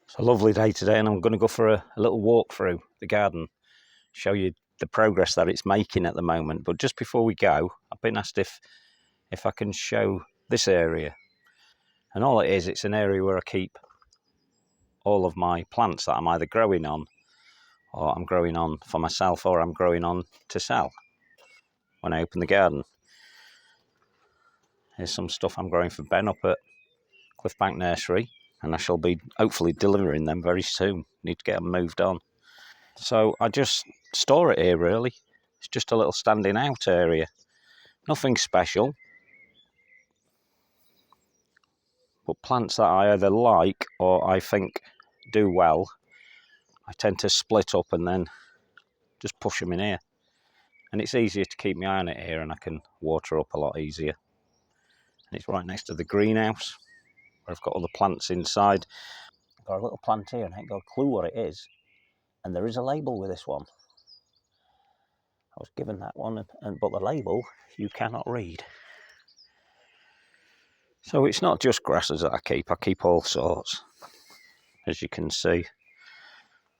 It's a lovely day today, and I'm going to go for a little walk through the garden, show you the progress that it's making at the moment. But just before we go, I've been asked if I can show this area. And all it is, it's an area where I keep all of my plants that I'm either growing on, or I'm growing on for myself, or I'm growing on to sell when I open the garden. Here's some stuff I'm growing for Ben up at Cliffbank Nursery, and I shall be hopefully delivering them very soon. Need to get them moved on. So I just store it here really. It's just a little standing out area. Nothing special. But plants that I either like or I think do well, I tend to split up and then just push them in here. And it's easier to keep my eye on it here, and I can water up a lot easier. And it's right next to the greenhouse where I've got all the plants inside. I've got a little plant here and I ain't got a clue what it is. And there is a label with this one. I was given that one, but the label you cannot read. So it's not just grasses that I keep all sorts. As you can see,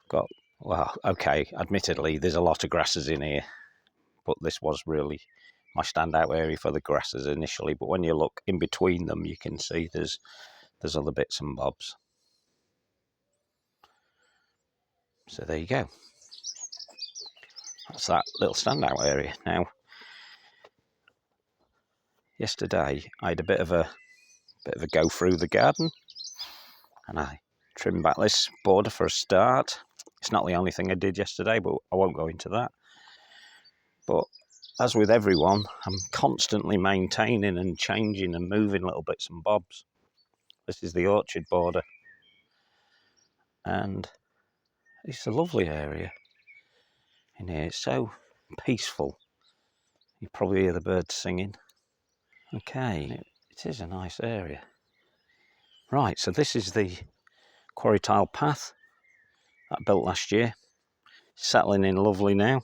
I've got, well, okay, admittedly there's a lot of grasses in here, but this was really my standout area for the grasses initially. But when you look in between them, you can see there's other bits and bobs. So there you go. That's that little standout area. Now, yesterday I had a bit of a go through the garden, and I trimmed back this border for a start. It's not the only thing I did yesterday, but I won't go into that. But as with everyone, I'm constantly maintaining and changing and moving little bits and bobs. This is the orchard border, and it's a lovely area in here. It's so peaceful. You probably hear the birds singing. Okay, it is a nice area. Right, so this is the quarry tile path that I built last year. Settling in lovely now.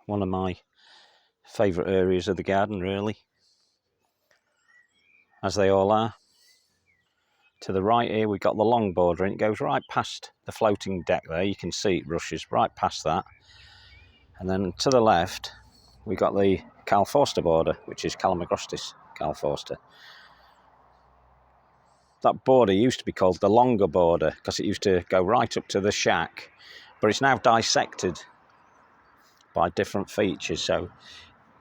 One of my favourite areas of the garden, really, as they all are. To the right here we've got the long border, and it goes right past the floating deck there. You can see it rushes right past that. And then to the left we've got the Carl Forster border, which is Calamagrostis Carl Forster. That border used to be called the longer border because it used to go right up to the shack, but it's now dissected by different features, so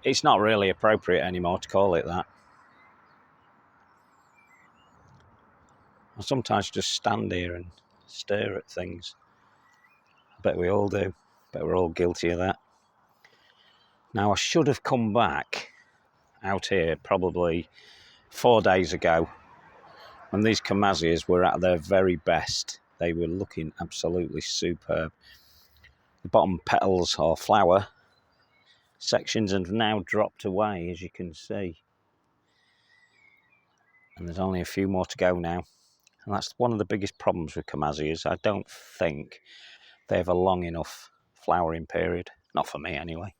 it's not really appropriate anymore to call it that. I sometimes just stand here and stare at things. I bet we all do. I bet we're all guilty of that. Now, I should have come back out here probably 4 days ago when these Camasias were at their very best. They were looking absolutely superb. The bottom petals or flower sections have now dropped away, as you can see. And there's only a few more to go now. And that's one of the biggest problems with Camasias. I don't think they have a long enough flowering period. Not for me, anyway.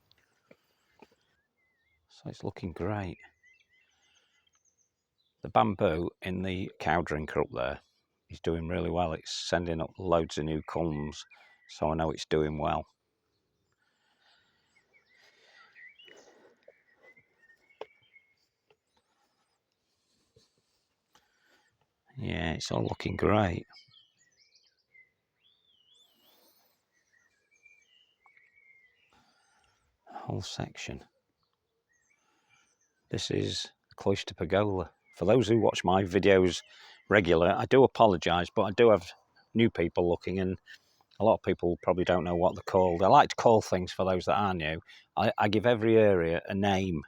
So it's looking great. The bamboo in the cow drinker up there is doing really well. It's sending up loads of new culms, so I know it's doing well. Yeah, it's all looking great. The whole section. This is cloister pergola. For those who watch my videos regular, I do apologise, but I do have new people looking, and a lot of people probably don't know what they're called. I like to call things, for those that are new, I give every area a name.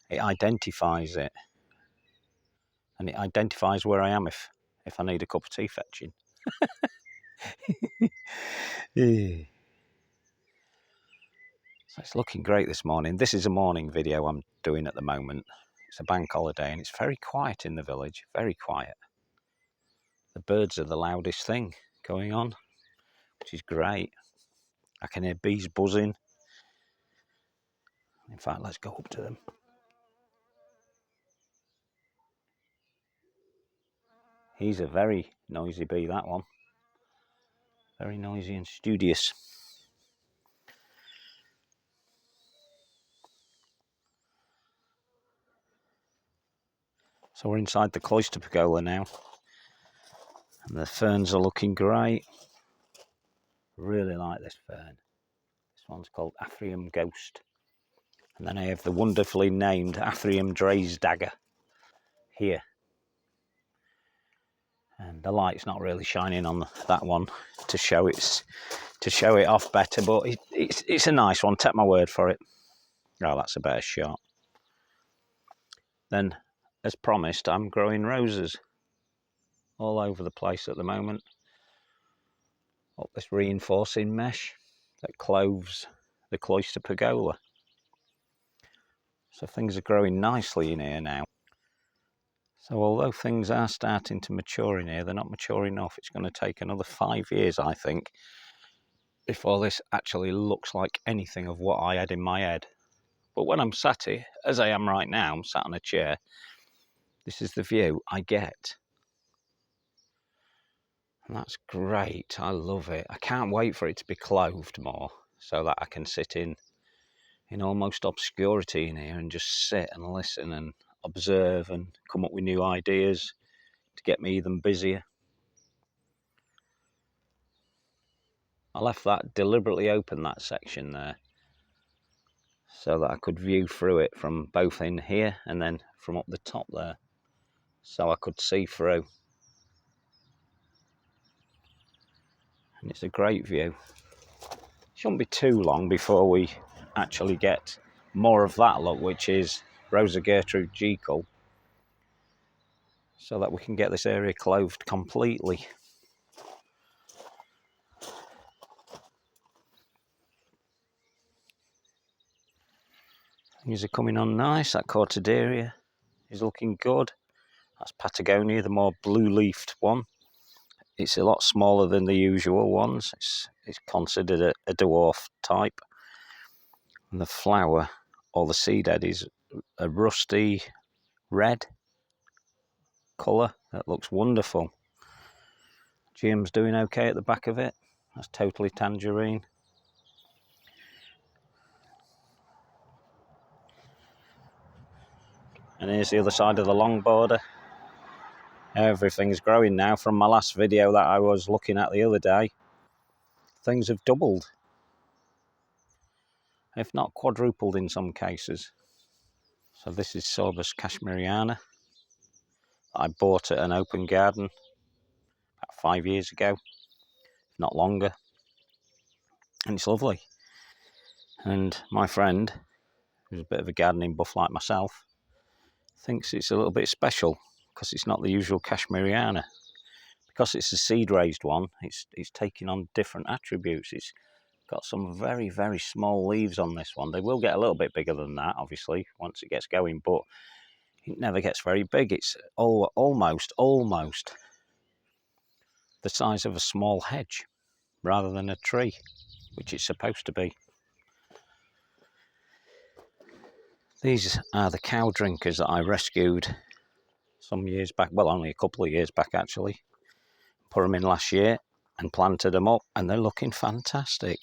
It identifies it. And it identifies where I am if I need a cup of tea fetching. Yeah. So it's looking great this morning. This is a morning video I'm doing at the moment. It's a bank holiday and it's very quiet in the village, very quiet. The birds are the loudest thing going on, which is great. I can hear bees buzzing. In fact, let's go up to them. He's a very noisy bee, that one. Very noisy and studious. So we're inside the cloister pergola now. And the ferns are looking great. Really like this fern. This one's called Aphrium Ghost. And then I have the wonderfully named Aphrium Dre's Dagger here. And the light's not really shining on that one to show it off better, but it's a nice one, take my word for it. Oh, that's a better shot. Then, as promised, I'm growing roses all over the place at the moment. Up this reinforcing mesh that clothes the cloister pergola. So things are growing nicely in here now. So although things are starting to mature in here, they're not mature enough. It's going to take another 5 years, I think, before this actually looks like anything of what I had in my head. But when I'm sat here, as I am right now, I'm sat on a chair, this is the view I get. And that's great, I love it. I can't wait for it to be clothed more, so that I can sit in almost obscurity in here and just sit and listen and observe and come up with new ideas to get me even busier. I left that deliberately open, that section there, so that I could view through it from both in here and then from up the top there, so I could see through. And it's a great view. Shouldn't be too long before we actually get more of that look, which is Rosa Gertrude Jekyll, so that we can get this area clothed completely. Things are coming on nice. That Cortaderia is looking good. That's Patagonia, the more blue-leafed one. It's a lot smaller than the usual ones. It's considered a dwarf type. And the flower, or the seed head, is a rusty red colour. That looks wonderful. Jim's doing okay at the back of it. That's totally tangerine. And here's the other side of the long border. Everything's growing now. From my last video that I was looking at the other day, things have doubled, if not quadrupled in some cases. So this is Sorbus cashmeriana. I bought at an open garden about 5 years ago, if not longer. And it's lovely. And my friend, who's a bit of a gardening buff like myself, thinks it's a little bit special because it's not the usual cashmeriana. Because it's a seed raised one, it's taking on different attributes. It's got some very, very small leaves on this one. They will get a little bit bigger than that, obviously, once it gets going, but it never gets very big. It's almost the size of a small hedge rather than a tree, which it's supposed to be. These are the cow drinkers that I rescued some years back, well, only a couple of years back actually. Put them in last year and planted them up, and they're looking fantastic.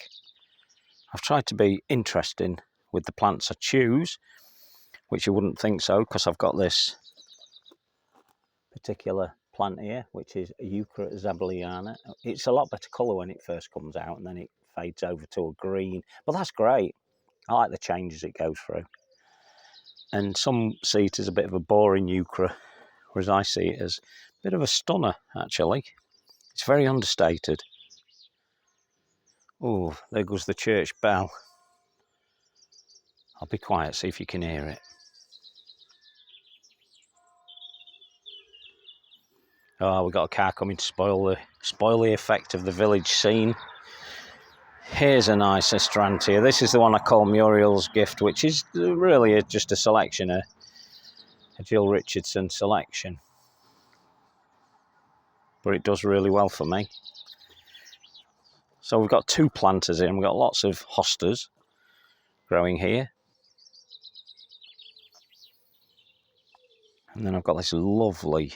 I've tried to be interesting with the plants I choose, which you wouldn't think so, because I've got this particular plant here, which is Euchra zabeliana. It's a lot better colour when it first comes out, and then it fades over to a green. But that's great. I like the changes it goes through. And some see it as a bit of a boring Euchra, whereas I see it as a bit of a stunner, actually. It's very understated. Oh, there goes the church bell. I'll be quiet, see if you can hear it. Oh, we've got a car coming to spoil the effect of the village scene. Here's a nice Astrantia. This is the one I call Muriel's Gift, which is really just a selection, a Jill Richardson selection. But it does really well for me. So we've got two planters in. We've got lots of hostas growing here. And then I've got this lovely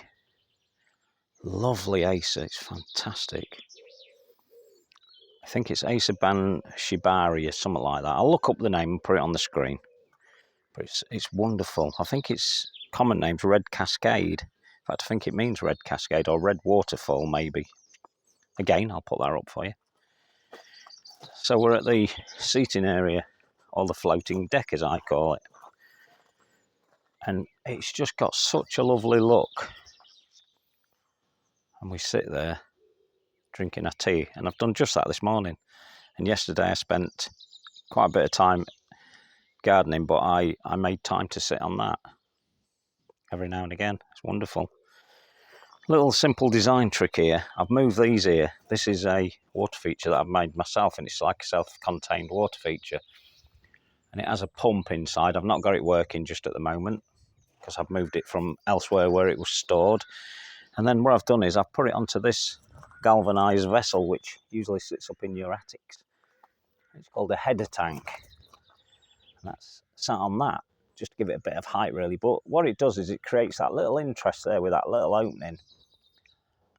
Lovely Acer, it's fantastic. I think it's Acer ban Shibari or something like that. I'll look up the name and put it on the screen. But it's wonderful. I think its common name's Red Cascade. In fact, I think it means Red Cascade or Red Waterfall, maybe. Again, I'll put that up for you. So we're at the seating area, or the floating deck as I call it. And it's just got such a lovely look. And we sit there drinking our tea. And I've done just that this morning. And yesterday I spent quite a bit of time gardening, but I made time to sit on that every now and again. It's wonderful. Little simple design trick here. I've moved these here. This is a water feature that I've made myself, and it's like a self-contained water feature. And it has a pump inside. I've not got it working just at the moment because I've moved it from elsewhere where it was stored. And then what I've done is I've put it onto this galvanised vessel, which usually sits up in your attics. It's called a header tank. And that's sat on that, just to give it a bit of height really. But what it does is it creates that little interest there with that little opening.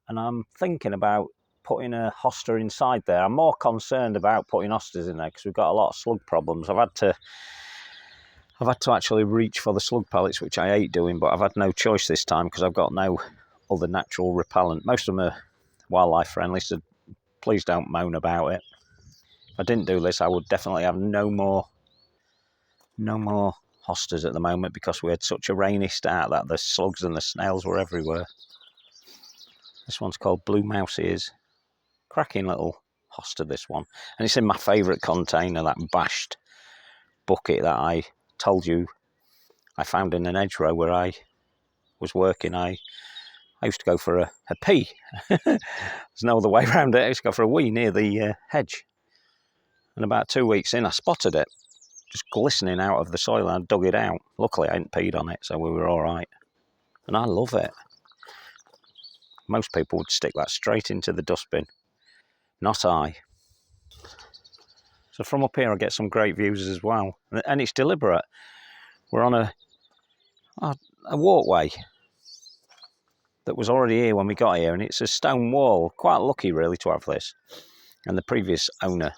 And I'm thinking about putting a hoster inside there. I'm more concerned about putting hosters in there because we've got a lot of slug problems. I've had to actually reach for the slug pellets, which I hate doing, but I've had no choice this time because I've got no other natural repellent. Most of them are wildlife friendly, so please don't moan about it. If I didn't do this, I would definitely have no more hosters at the moment because we had such a rainy start that the slugs and the snails were everywhere. This one's called Blue Mouse Ears. Cracking little hoster, this one. And it's in my favourite container, that bashed bucket that I told you I found in an hedgerow where I was working. I used to go for a pee. There's no other way around it. I used to go for a wee near the hedge. And about 2 weeks in, I spotted it, just glistening out of the soil, and I dug it out. Luckily, I hadn't peed on it, so we were all right. And I love it. Most people would stick that straight into the dustbin. Not I. So from up here I get some great views as well. And it's deliberate. We're on a walkway that was already here when we got here, and it's a stone wall. Quite lucky really to have this. And the previous owner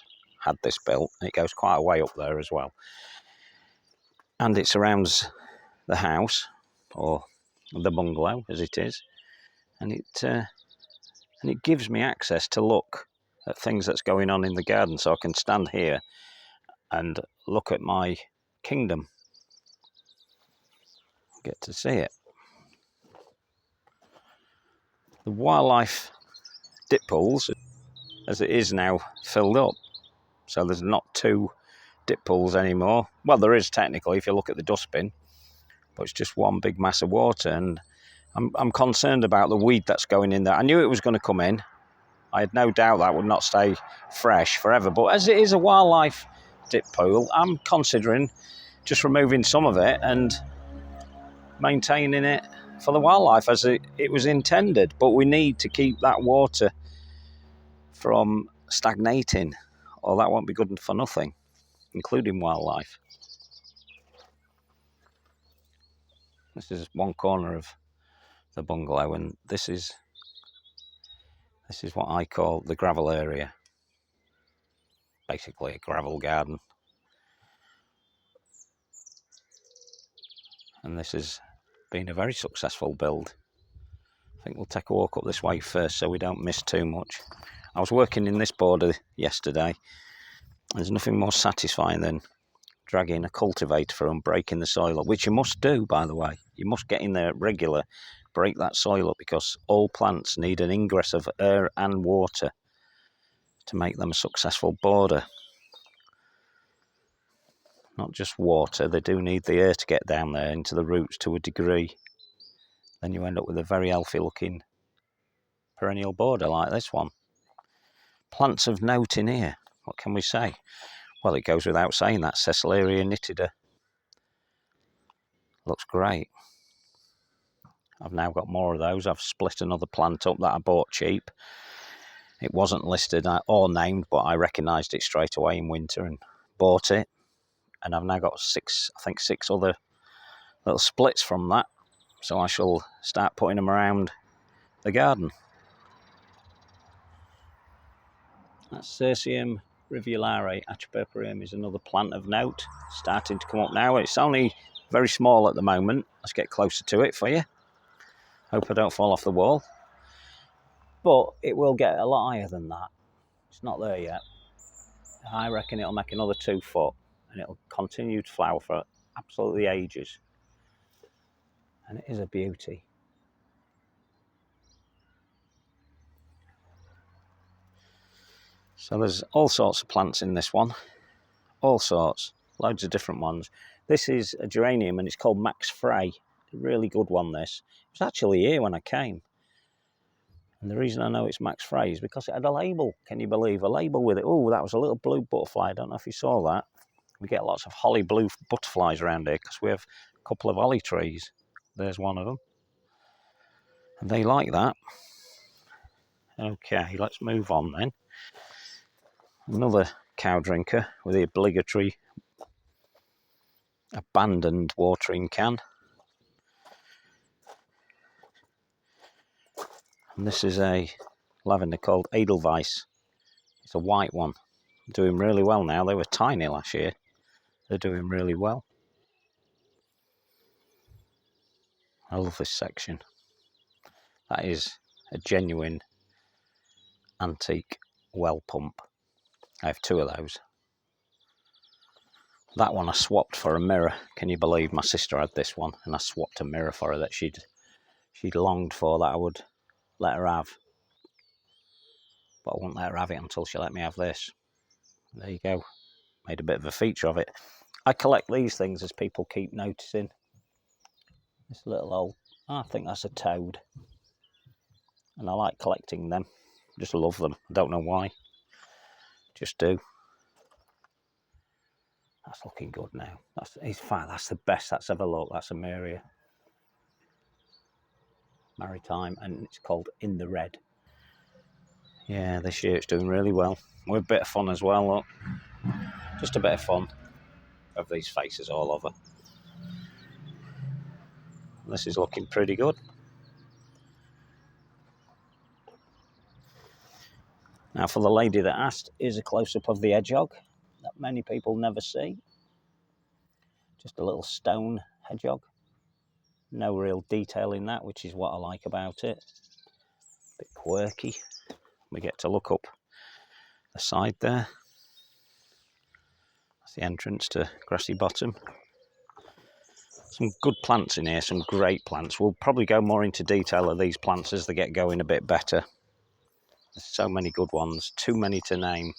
had this built, and it goes quite a way up there as well. And it surrounds the house, or the bungalow as it is. And it gives me access to look at things that's going on in the garden, so I can stand here and look at my kingdom. Get to see it. The wildlife dip pools, as it is now, filled up, so there's not 2 dip pools anymore. Well, there is technically if you look at the dustbin, but it's just one big mass of water, and I'm concerned about the weed that's going in there. I knew it was going to come in. I had no doubt that would not stay fresh forever, but as it is a wildlife dip pool, I'm considering just removing some of it and maintaining it for the wildlife as it was intended. But we need to keep that water from stagnating, or that won't be good for nothing, including wildlife. This is one corner of the bungalow, and this is what I call the gravel area. Basically a gravel garden. And this has been a very successful build. I think we'll take a walk up this way first so we don't miss too much. I was working in this border yesterday. There's nothing more satisfying than dragging a cultivator through and breaking the soil up, which you must do, by the way. You must get in there regular, break that soil up, because all plants need an ingress of air and water to make them a successful border. Not just water, they do need the air to get down there into the roots to a degree. Then you end up with a very healthy looking perennial border like this one. Plants of note in here, what can we say? Well, it goes without saying that Cecilia nitida looks great. I've now got more of those. I've split another plant up that I bought cheap. It wasn't listed or named, but I recognised it straight away in winter and bought it. And I've now got 6 other little splits from that. So I shall start putting them around the garden. That's Cirsium rivulare achipurpureum is another plant of note, starting to come up now. It's only very small at the moment. Let's get closer to it for you. Hope I don't fall off the wall. But it will get a lot higher than that. It's not there yet. I reckon it'll make another 2 foot and it'll continue to flower for absolutely ages. And it is a beauty. So there's all sorts of plants in this one. All sorts. Loads of different ones. This is a geranium and it's called Max Frey. A really good one, this. It was actually here when I came. And the reason I know it's Max Frey is because it had a label. Can you believe? A label with it. Oh, that was a little blue butterfly. I don't know if you saw that. We get lots of holly blue butterflies around here because we have a couple of holly trees. There's one of them. And they like that. Okay, let's move on then. Another cow drinker with the obligatory abandoned watering can. And this is a lavender called Edelweiss. It's a white one. Doing really well now. They were tiny last year. They're doing really well. I love this section. That is a genuine antique well pump. I have 2 of those. That one I swapped for a mirror. Can you believe? My sister had this one and I swapped a mirror for her that she'd longed for, that I would let her have. But I wouldn't let her have it until she let me have this. There you go. Made a bit of a feature of it. I collect these things as people keep noticing. This little old, I think that's a toad. And I like collecting them. Just love them. I don't know why. Just do. That's looking good now. In fact, that's the best that's ever looked. That's a Maria Maritime, and it's called In the Red. Yeah, this year it's doing really well. We're a bit of fun as well, look. Just a bit of fun. Of these faces all over. This is looking pretty good. Now for the lady that asked, here's a close-up of the hedgehog that many people never see. Just a little stone hedgehog. No real detail in that, which is what I like about it. A bit quirky. We get to look up the side there. That's the entrance to Grassy Bottom. Some good plants in here, some great plants. We'll probably go more into detail of these plants as they get going a bit better. There's so many good ones, too many to name.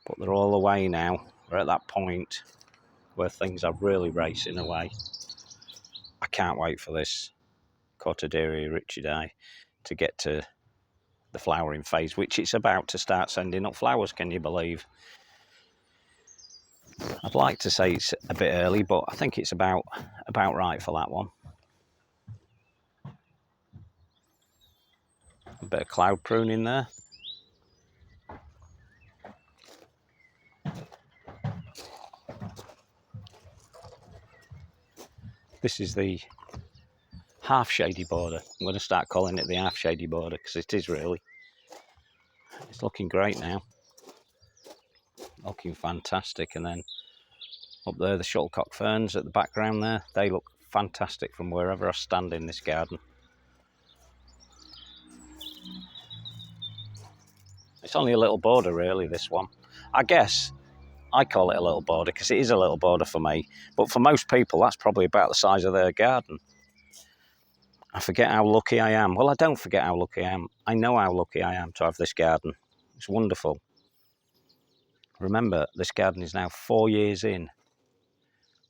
But they're all away now. We're at that point where things are really racing away. I can't wait for this Cortaderia richidae to get to the flowering phase, which it's about to start sending up flowers, can you believe? I'd like to say it's a bit early, but I think it's about right for that one. A bit of cloud pruning there. This is the half shady border. I'm going to start calling it the half shady border because it is really. It's looking great now. Looking fantastic. And then up there, the shuttlecock ferns at the background there. They look fantastic from wherever I stand in this garden. It's only a little border really, this one. I guess I call it a little border because it is a little border for me. But for most people, that's probably about the size of their garden. I forget how lucky I am. Well, I don't forget how lucky I am. I know how lucky I am to have this garden. It's wonderful. Remember, this garden is now 4 years in.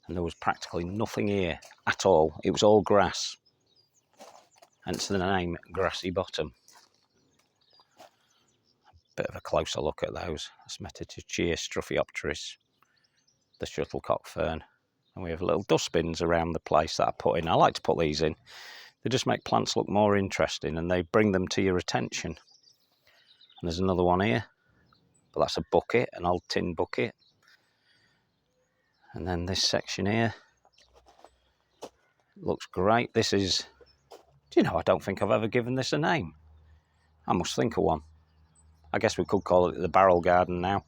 And there was practically nothing here at all. It was all grass. Hence the name Grassy Bottom. Bit of a closer look at those. Asmetitochea strophiopteris, the shuttlecock fern. And we have little dustbins around the place that I put in. I like to put these in. They just make plants look more interesting and they bring them to your attention. And there's another one here. But that's a bucket, an old tin bucket. And then this section here looks great. This is Do you know, I don't think I've ever given this a name. I must think of one. I guess we could call it the barrel garden now.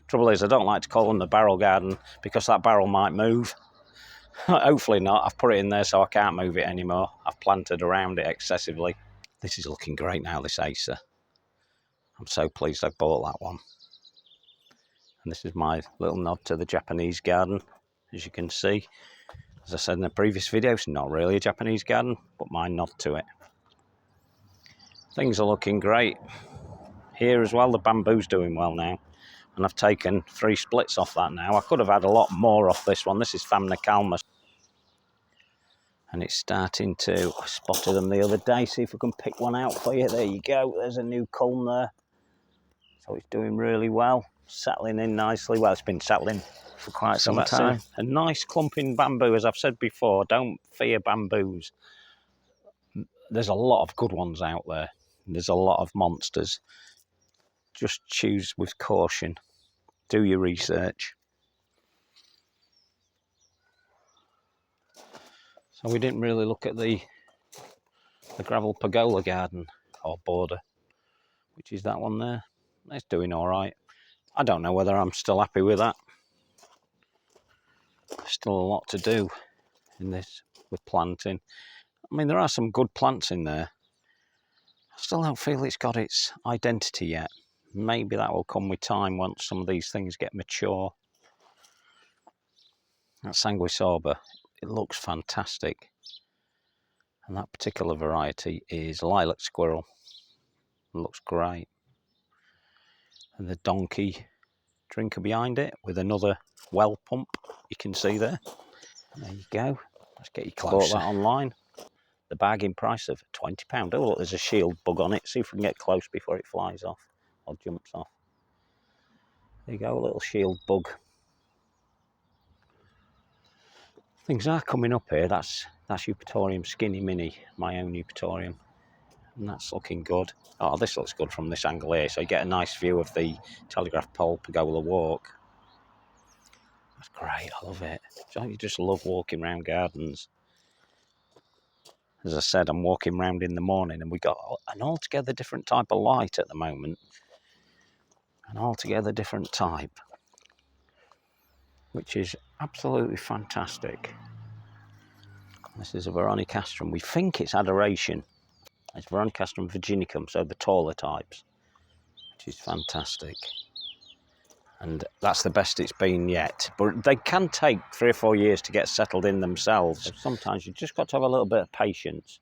Trouble is, I don't like to call them the barrel garden because that barrel might move. Hopefully not. I've put it in there so I can't move it anymore. I've planted around it excessively. This is looking great now, this Acer. I'm so pleased I bought that one. And this is my little nod to the Japanese garden, as you can see. As I said in the previous video, it's not really a Japanese garden, but my nod to it. Things are looking great. Here as well, the bamboo's doing well now. And I've taken 3 splits off that now. I could have had a lot more off this one. This is Famna Calma. And it's starting to, I spotted them the other day. See if we can pick one out for you. There you go. There's a new culm there. So it's doing really well. Settling in nicely. Well, it's been settling for quite some time. A nice clumping bamboo, as I've said before. Don't fear bamboos. There's a lot of good ones out there. There's a lot of monsters. Just choose with caution. Do your research. So we didn't really look at the gravel pergola garden or border, which is that one there. It's doing all right. I don't know whether I'm still happy with that. Still a lot to do in this with planting. I mean, there are some good plants in there. I still don't feel it's got its identity yet. Maybe that will come with time once some of these things get mature. That sanguisauber, it looks fantastic. And that particular variety is lilac squirrel. It looks great. And the donkey drinker behind it with another well pump, you can see there. There you go. Let's get you closer. Bought that online. The bargain price of £20. Oh, look, there's a shield bug on it. See if we can get close before it flies off or jumps off. There you go, a little shield bug. Things are coming up here. That's Eupatorium Skinny Mini, my own Eupatorium. And that's looking good. Oh, this looks good from this angle here, so you get a nice view of the Telegraph pole pergola walk. That's great, I love it. So you just love walking around gardens. As I said, I'm walking around in the morning and we got an altogether different type of light at the moment. An altogether different type, which is absolutely fantastic. This is a Veronicastrum. We think it's Adoration. It's Veronicastrum virginicum, so the taller types, which is fantastic. And that's the best it's been yet. But they can take 3 or 4 years to get settled in themselves. So sometimes you've just got to have a little bit of patience.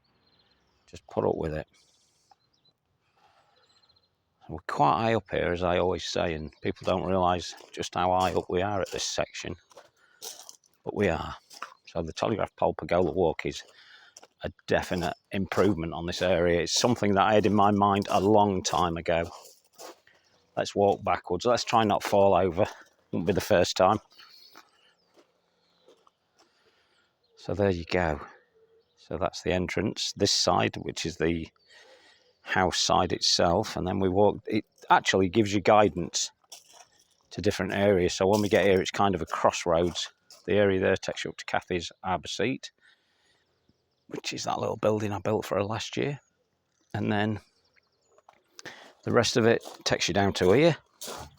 Just put up with it. We're quite high up here, as I always say, and people don't realise just how high up we are at this section. But we are. So the Telegraph pole pergola walk is a definite improvement on this area. It's something that I had in my mind a long time ago. Let's walk backwards. Let's try not fall over. Won't be the first time. So there you go. So that's the entrance. This side, which is the house side itself, and then we walk. It actually gives you guidance to different areas. So when we get here, it's kind of a crossroads. The area there takes you up to Kathy's Arbour Seat, which is that little building I built for her last year. And then the rest of it takes you down to here,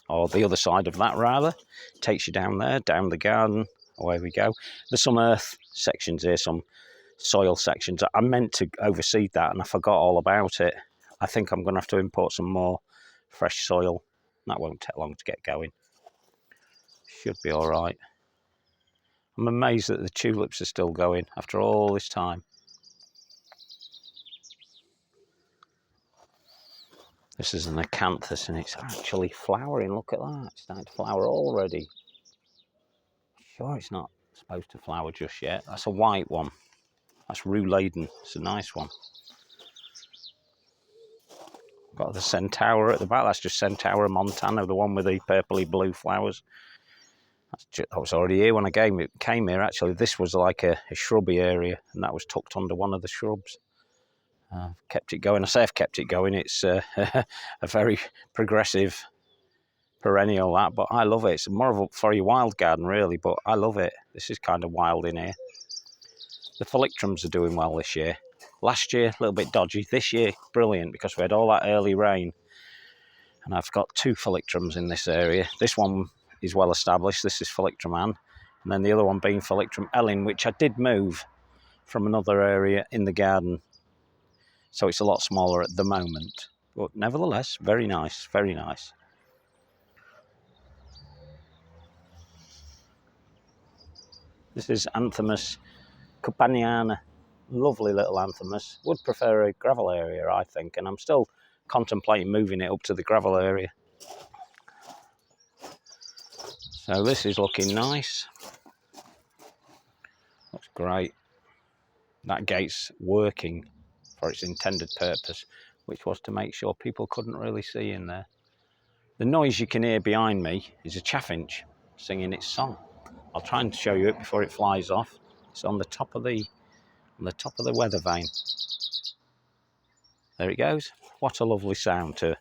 or the other side of that rather. Takes you down there, down the garden, away we go. There's some earth sections here, some soil sections. I meant to overseed that and I forgot all about it. I think I'm going to have to import some more fresh soil. That won't take long to get going. Should be all right. I'm amazed that the tulips are still going after all this time. This is an acanthus and it's actually flowering. Look at that. It's starting to flower already. Sure, it's not supposed to flower just yet. That's a white one. That's rue laden. It's a nice one. Got the Centaur at the back. That's just Centaur Montana, the one with the purpley blue flowers. That was already here when I came here. Actually, this was like a shrubby area, and that was tucked under one of the shrubs. Kept it going. I say I've kept it going. It's a very progressive perennial, that, but I love it. It's more of a for your wild garden, really, but I love it. This is kind of wild in here. The phylloxerums are doing well this year. Last year, a little bit dodgy. This year, brilliant, because we had all that early rain. And I've got 2 Phyllictrums in this area. This one is well established. This is Phyllictrum Ann. And then the other one being Phyllictrum Ellen, which I did move from another area in the garden. So it's a lot smaller at the moment. But nevertheless, very nice, very nice. This is Anthemus Cuppaniana. Lovely little Anthemus. Would prefer a gravel area, I think, and I'm still contemplating moving it up to the gravel area. So this is looking nice. Looks great. That gate's working for its intended purpose, which was to make sure people couldn't really see in there. The noise you can hear behind me is a chaffinch singing its song. I'll try and show you it before it flies off. It's on the top of the weather vane. There it goes. What a lovely sound to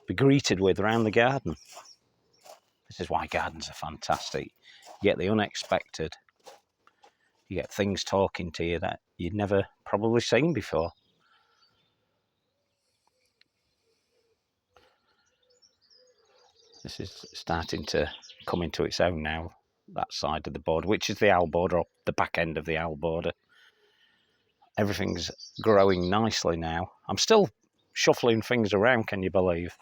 be greeted with around the garden. This is why gardens are fantastic. You get the unexpected. You get things talking to you that you'd never probably seen before. This is starting to come into its own now, that side of the border, which is the owl border, or the back end of the owl border. Everything's growing nicely now. I'm still shuffling things around, can you believe?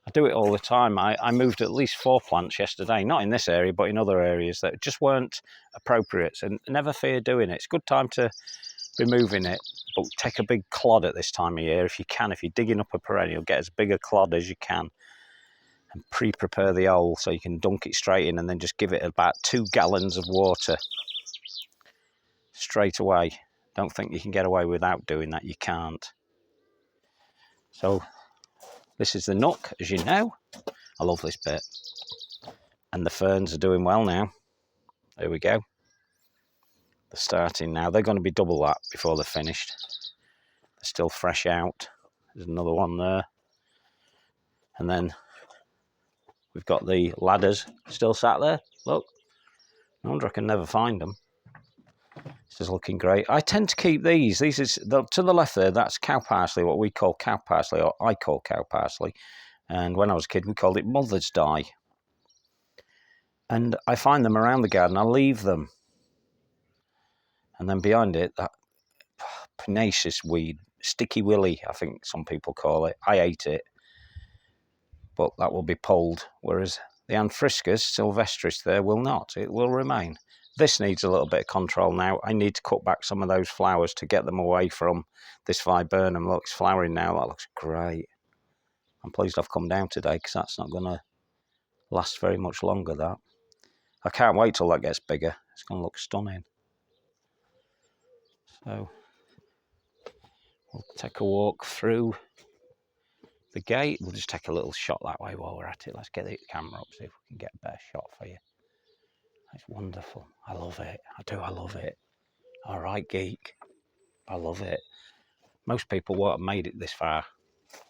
I do it all the time. I moved at least 4 plants yesterday, not in this area, but in other areas that just weren't appropriate, and never fear doing it. It's a good time to be moving it, but take a big clod at this time of year if you can. If you're digging up a perennial, get as big a clod as you can and pre-prepare the hole so you can dunk it straight in, and then just give it about 2 gallons of water straight away. Don't think you can get away without doing that. You can't. So this is the nook, as you know. I love this bit. And the ferns are doing well now. There we go. They're starting now. They're going to be double that before they're finished. They're still fresh out. There's another one there. And then we've got the ladders still sat there. Look. No wonder I can never find them. This is looking great. I tend to keep these. These is to the left there. That's cow parsley, what we call cow parsley, or I call cow parsley. And when I was a kid, we called it mother's dye. And I find them around the garden. I leave them. And then behind it, that pugnacious weed, sticky willy, I think some people call it. I ate it, but that will be pulled. Whereas the Anthriscus sylvestris there will not. It will remain. This needs a little bit of control now. I need to cut back some of those flowers to get them away from this Viburnum. Look, it's flowering now. That looks great. I'm pleased I've come down today because that's not going to last very much longer, that. I can't wait till that gets bigger. It's going to look stunning. So we'll take a walk through the gate. We'll just take a little shot that way while we're at it. Let's get the camera up, see if we can get a better shot for you. It's wonderful. I love it. I do. I love it. All right, geek. I love it. Most people won't have made it this far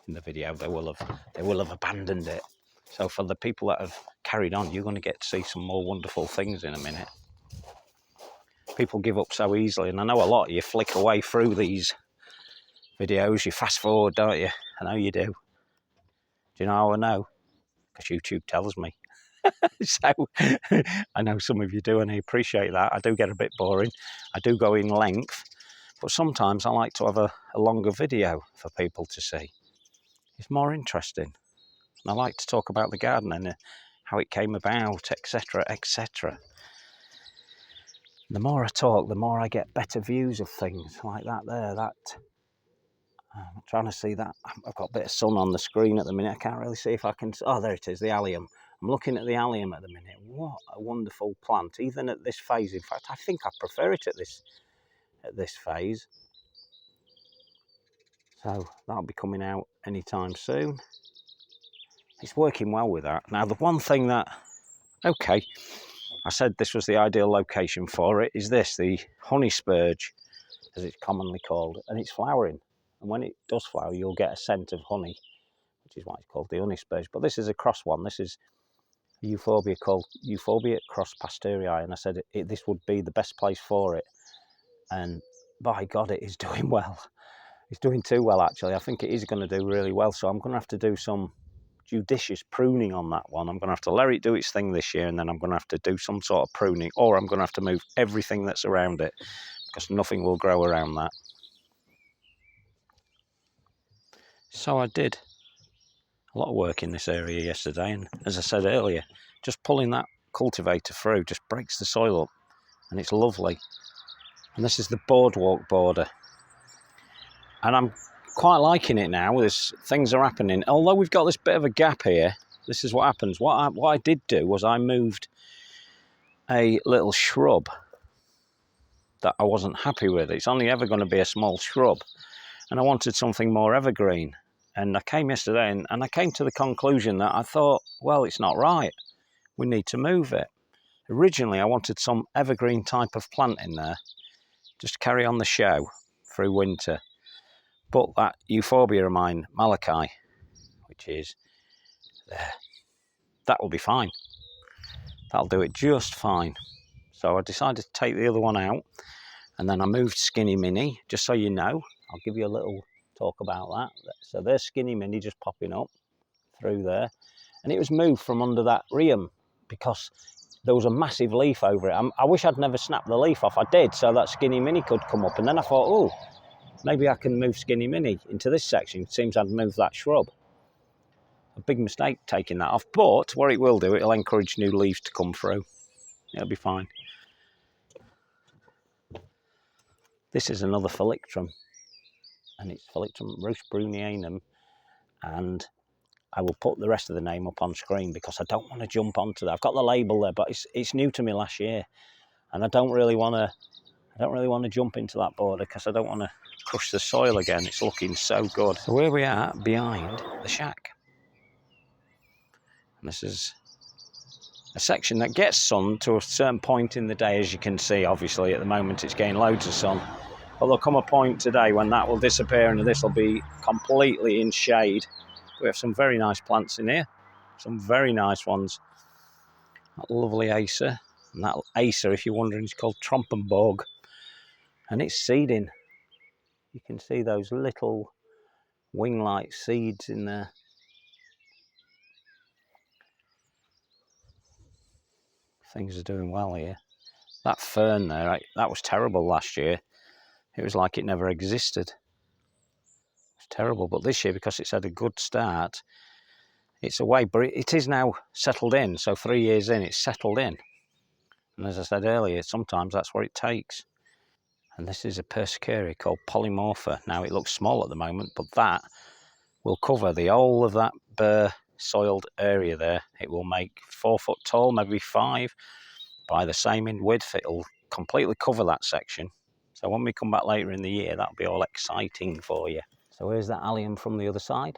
in the video. They will have abandoned it. So for the people that have carried on, you're going to get to see some more wonderful things in a minute. People give up so easily, and I know a lot of you flick away through these videos. You fast forward, don't you? I know you do. Do you know how I know? Because YouTube tells me. So I know some of you do, and I appreciate that. I do get a bit boring. I do go in length, but sometimes I like to have a longer video for people to see. It's more interesting. And I like to talk about the garden and how it came about, etc., etc. The more I talk, the more I get better views of things like that there. I'm trying to see that. I've got a bit of sun on the screen at the minute. I can't really see if I can. Oh, there it is, the allium. I'm looking at the allium at the minute. What a wonderful plant, even at this phase. In fact, I think I prefer it at this phase. So that'll be coming out anytime soon. It's working well with that. Now, the one thing that, okay, I said this was the ideal location for it, is this, the honey spurge, as it's commonly called, and it's flowering. And when it does flower, you'll get a scent of honey, which is why it's called the honey spurge. But this is a cross one. This is a euphorbia called Euphorbia cross pasteuri, and I said this would be the best place for it. And by God, it is doing well. It's doing too well, actually. I think it is going to do really well, so I'm going to have to do some judicious pruning on that one. I'm going to have to let it do its thing this year, and then I'm going to have to do some sort of pruning, or I'm going to have to move everything that's around it, because nothing will grow around that. So I did a lot of work in this area yesterday, and as I said earlier, just pulling that cultivator through just breaks the soil up, and it's lovely. And this is the Boardwalk border, and I'm quite liking it now. There's things are happening, although we've got this bit of a gap here. This is what happens. What I did do was I moved a little shrub that I wasn't happy with. It's only ever going to be a small shrub, and I wanted something more evergreen. And I came yesterday and I came to the conclusion that I thought, well, it's not right. We need to move it. Originally, I wanted some evergreen type of plant in there, just to carry on the show through winter. But that euphorbia of mine, Malachi, which is there, that will be fine. That'll do it just fine. So I decided to take the other one out, and then I moved Skinny Mini, just so you know. I'll give you a little talk about that. So there's Skinny Mini just popping up through there, and it was moved from under that rheum because there was a massive leaf over it. I wish I'd never snapped the leaf off. I did, so that Skinny Mini could come up, and then I thought, oh, maybe I can move Skinny Mini into this section. It seems I'd moved that shrub. A big mistake taking that off, but what it will do, it'll encourage new leaves to come through. It'll be fine. This is another Phyllictrum, and it's Phyllictrum Brunianum, and I will put the rest of the name up on screen because I don't want to jump onto that. I've got the label there, but it's new to me last year, and I don't really want to jump into that border because I don't want to crush the soil again. It's looking so good. So where we are behind the shack, and this is a section that gets sun to a certain point in the day, as you can see. Obviously at the moment it's getting loads of sun, but there'll come a point today when that will disappear and this will be completely in shade. We have some very nice plants in here, some very nice ones. That lovely Acer, and that Acer, if you're wondering, is called Trompenborg, and it's seeding. You can see those little wing-like seeds in there. Things are doing well here. That fern there, that was terrible last year. It was like it never existed. It's terrible, but this year, because it's had a good start, it's away, but it is now settled in. So 3 years in, it's settled in. And as I said earlier, sometimes that's what it takes. And this is a Persicaria called Polymorpha. Now it looks small at the moment, but that will cover the whole of that bare soiled area there. It will make 4 foot tall, maybe 5, by the same in width. It'll completely cover that section. So when we come back later in the year, that'll be all exciting for you. So here's that allium from the other side.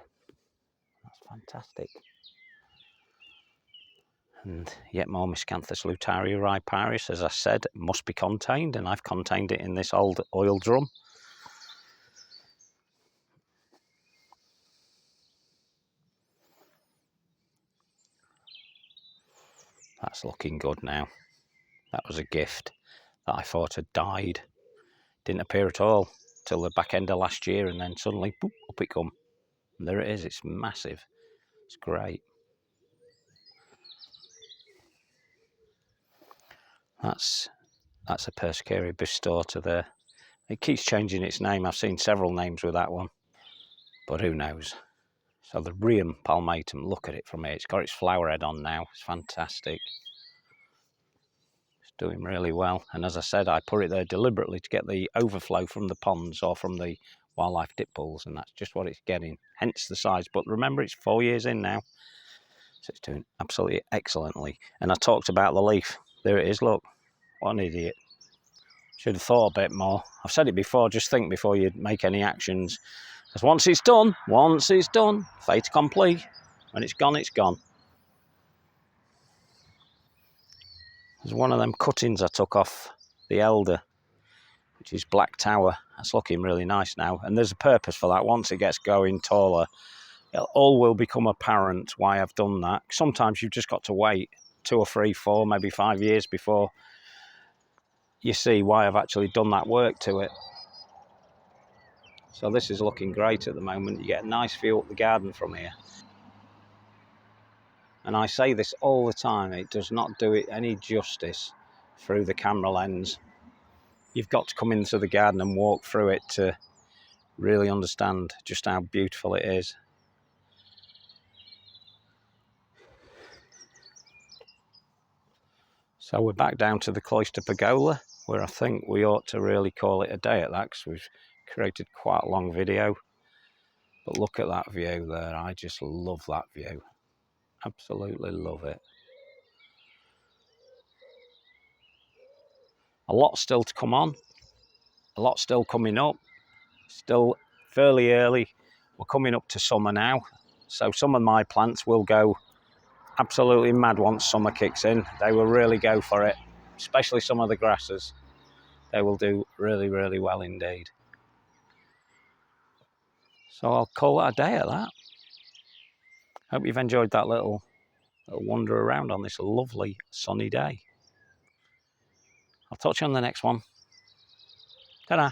That's fantastic. And yet more Miscanthus lutaria riparius, as I said, must be contained, and I've contained it in this old oil drum. That's looking good now. That was a gift that I thought had died. Didn't appear at all till the back end of last year, and then suddenly, boop, up it come. And there it is, it's massive. It's great. That's a Persicaria bistota there. It keeps changing its name. I've seen several names with that one, but who knows. So the Rheum palmatum, look at it from here. It's got its flower head on now. It's fantastic. It's doing really well. And as I said, I put it there deliberately to get the overflow from the ponds or from the wildlife dip pools, and that's just what it's getting. Hence the size. But remember, it's 4 years in now. So it's doing absolutely excellently. And I talked about the leaf. There it is, look. What an idiot. Should have thought a bit more. I've said it before, just think before you make any actions. Because once it's done, fait accompli. When it's gone, it's gone. There's one of them cuttings I took off the elder, which is Black Tower. That's looking really nice now. And there's a purpose for that. Once it gets going taller, it all will become apparent why I've done that. Sometimes you've just got to wait 2 or 3, 4, maybe 5 years before you see why I've actually done that work to it. So this is looking great at the moment. You get a nice view up the garden from here. And I say this all the time, it does not do it any justice through the camera lens. You've got to come into the garden and walk through it to really understand just how beautiful it is. So we're back down to the cloister pergola, where I think we ought to really call it a day at that, because we've created quite a long video. But look at that view there. I just love that view. Absolutely love it. A lot still to come on. A lot still coming up. Still fairly early. We're coming up to summer now. So some of my plants will go absolutely mad once summer kicks in. They will really go for it. Especially some of the grasses. They will do really, really well indeed. So I'll call that a day at that. Hope you've enjoyed that little wander around on this lovely sunny day. I'll talk to you on the next one. Ta-da.